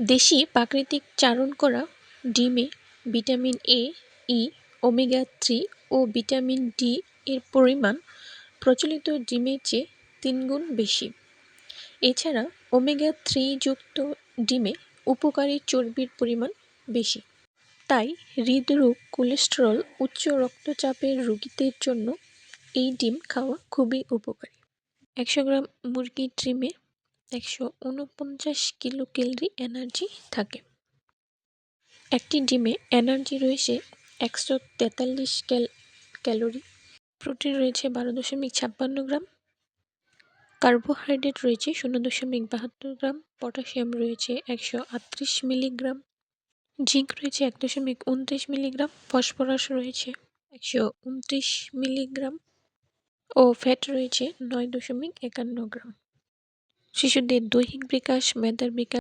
দেশি প্রাকৃতিক চারণ করা ডিমে ভিটামিন এ, ই, ওমেগা-3 ও ভিটামিন ডি এর পরিমাণ প্রচলিত ডিমের চেয়ে ৩ গুণ বেশি। এছাড়া ওমেগা-3 যুক্ত ডিমে উপকারী চর্বির পরিমাণ বেশি। তাই হৃদরোগ, কোলেস্টেরল, উচ্চ রক্তচাপের রোগীদের জন্য এই ডিম খাওয়া খুবই উপকারী। ১০০ গ্রাম মুরগির ডিমে ১৪৯ কিলোক্যালোরি এনার্জি থাকে। একটি ডিমে এনার্জি রয়েছে ১৪৩ ক্যালোরি, প্রোটিন রয়েছে ১২.৫৬ গ্রাম, কার্বোহাইড্রেট রয়েছে ০.৭২ গ্রাম, পটাশিয়াম রয়েছে ১৩৮ মিলিগ্রাম, জিঙ্ক রয়েছে ১.২৯ মিলিগ্রাম, ফসফরাস রয়েছে ১২৯ মিলিগ্রাম ও ফ্যাট রয়েছে ৯.৫১ গ্রাম। শিশুদের দৈহিক বিকাশ, মেধার বিকাশ